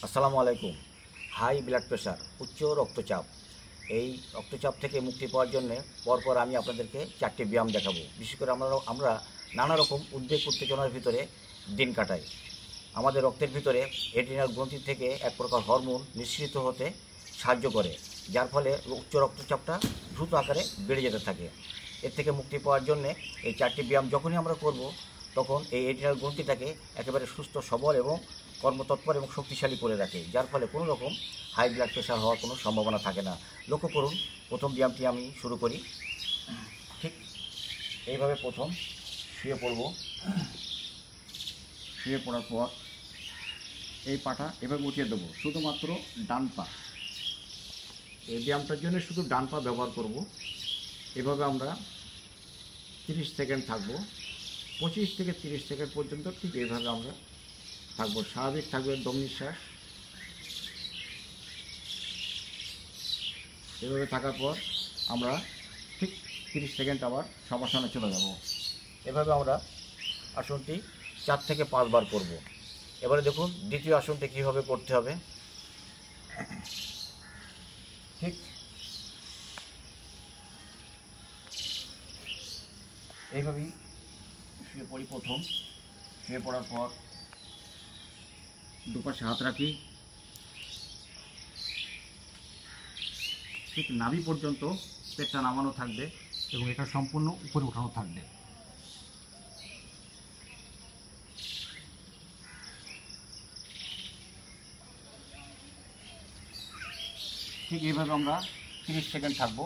আসসালামু আলাইকুম। High blood pressure, উচ্চ রক্তচাপ, এই রক্তচাপ থেকে মুক্তি পাওয়ার জন্য পরপর আমি আপনাদেরকে 4টি ব্যায়াম দেখাবো। বিশেষ করে আমরা নানা রকম উদ্বেগ উত্তেজনার ভিতরে দিন কাটাই। আমাদের রক্তের ভিতরে এড্রিনাল গ্রন্থি থেকে এক প্রকার হরমোন নিঃসৃত হতে সাহায্য করে, যার ফলে উচ্চ রক্তচাপটা দ্রুত আকারে বেড়ে যেতে থাকে। এর থেকে মুক্তি পাওয়ার জন্যে এই 4টি ব্যায়াম যখনই আমরা করব, তখন এই এড্রিনাল গ্রন্থিটাকে একেবারে সুস্থ সবল এবং কর্মতৎপর এবং শক্তিশালী করে রাখে, যার ফলে কোনো রকম হাই ব্লাড প্রেশার হওয়ার কোনো সম্ভাবনা থাকে না। লক্ষ্য করুন, প্রথম ব্যায়ামটি আমি শুরু করি। ঠিক এইভাবে প্রথম শুয়ে পড়ব। শুয়ে পড়ার পর এই পাটা এভাবে উঠিয়ে দেবো, শুধুমাত্র ডান পা। এই ব্যায়ামটার জন্য শুধু ডান পা ব্যবহার করব। এভাবে আমরা 30 সেকেন্ড থাকবো, 25 থেকে 30 সেকেন্ড পর্যন্ত ঠিক এইভাবে আমরা থাকবো। স্বাভাবিক থাকবে দম নিঃশ্বাস। এভাবে থাকার পর আমরা ঠিক 30 সেকেন্ড আবার শবাসনে চলে যাব। এভাবে আমরা আসনটি 4 থেকে 5 বার করব। এবারে দেখুন দ্বিতীয় আসনটি কীভাবে করতে হবে। ঠিক এইভাবেই শুয়ে পড়ি। প্রথম শুয়ে পড়ার পর দুপাশে হাত রাখি, ঠিক নাভি পর্যন্ত পেটটা নামানো থাকবে এবং এটা সম্পূর্ণ উপরে উঠানো থাকবে। ঠিক এইভাবে আমরা 30 সেকেন্ড থাকবো।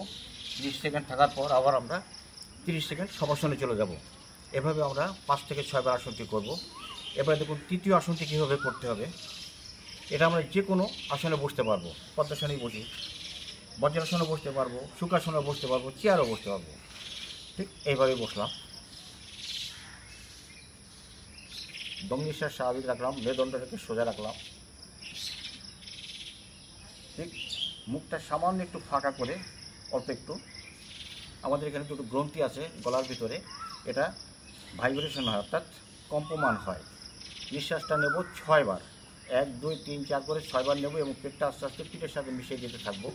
30 সেকেন্ড থাকার পর আবার আমরা 30 সেকেন্ড শবাসনে চলে যাব। এভাবে আমরা 5 থেকে 6 বার আসনটি করব। এবারে দেখুন তৃতীয় আসনটি কীভাবে করতে হবে। এটা আমরা যে কোনো আসনে বসতে পারবো। পদ্মাসনেই বসি, বজ্রাসনে বসতে পারবো, সুখাসনে বসতে পারবো, চেয়ারও বসতে পারবো। ঠিক এইভাবে বসলাম, দম নিঃশ্বাস স্বাভাবিক রাখলাম, মেরুদণ্ডটাকে সোজা রাখলাম। ঠিক মুখটা সামান্য একটু ফাঁকা করে, অল্প একটু, আমাদের এখানে দুটো গ্রন্থি আছে গলার ভিতরে, এটা ভাইব্রেশন হয়, অর্থাৎ কম্পমান হয়। নিঃশ্বাসটা নেব 6 বার, 1 2 3 4 করে 6 বার নেব এবং পেটটা আস্তে আস্তে পিঠের সাথে মিশিয়ে যেতে থাকবো।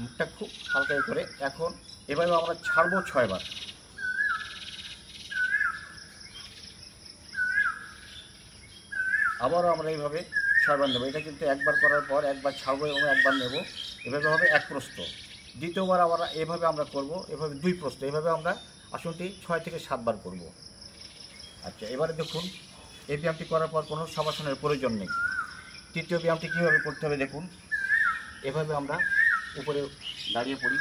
মুখটা খুব হালকা করে। এখন এভাবে আমরা ছাড়বো 6 বার। আবারও আমরা এইভাবে 6 বার নেব। এটা কিন্তু একবার করার পর একবার ছাড়বো এবং একবার নেব। এভাবে হবে 1 প্রস্থ। দ্বিতীয়বার আবার এভাবে আমরা করব, এভাবে 2 প্রস্থ। এভাবে আমরা আসনটি 6 থেকে 7 বার করব। আচ্ছা, এবারে দেখুন এই ব্যায়ামটি করার পর কোনো শবাসনের প্রয়োজন নেই। তৃতীয় ব্যায়ামটি কীভাবে করতে হবে দেখুন। এভাবে আমরা উপরে দাঁড়িয়ে পড়ি,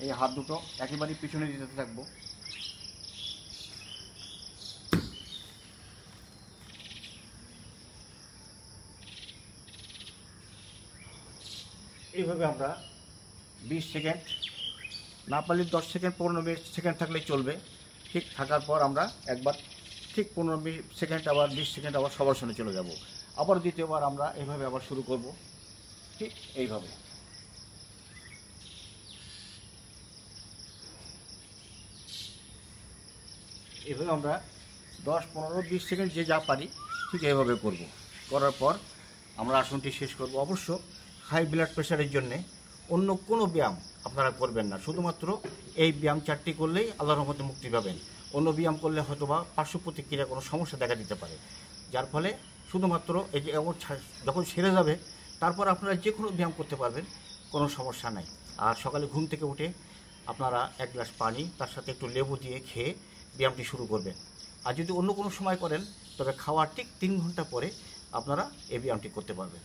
এই হাত দুটো একেবারেই পিছনে দিতে থাকবো। এইভাবে আমরা 20 সেকেন্ড, না পারলে 10 সেকেন্ড, 15 সেকেন্ড থাকলেই চলবে। ঠিক থাকার পর আমরা একবার ঠিক 15 সেকেন্ড আবার 20 সেকেন্ড আবার শবাসনে চলে যাব। আবার দ্বিতীয়বার আমরা এইভাবে আবার শুরু করব। ঠিক এইভাবে এভাবে আমরা 10 15 20 সেকেন্ড যে যা পারি ঠিক এইভাবে করব। করার পর আমরা আসনটি শেষ করব। অবশ্য হাই ব্লাড প্রেশারের জন্যে অন্য কোনো ব্যায়াম আপনারা করবেন না। শুধুমাত্র এই ব্যায়াম 4টি করলেই আল্লাহর রহমতে মুক্তি পাবেন। অন্য ব্যায়াম করলে হয়তোবা পার্শ্ব প্রতিক্রিয়া কোনো সমস্যা দেখা দিতে পারে, যার ফলে শুধুমাত্র এই যে যখন সেরে যাবে তারপর আপনারা যে কোনো ব্যায়াম করতে পারবেন, কোনো সমস্যা নাই। আর সকালে ঘুম থেকে উঠে আপনারা 1 গ্লাস পানি তার সাথে একটু লেবু দিয়ে খেয়ে ব্যায়ামটি শুরু করবেন। আর যদি অন্য কোনো সময় করেন, তবে খাওয়ার ঠিক 3 ঘন্টা পরে আপনারা এই ব্যায়ামটি করতে পারবেন।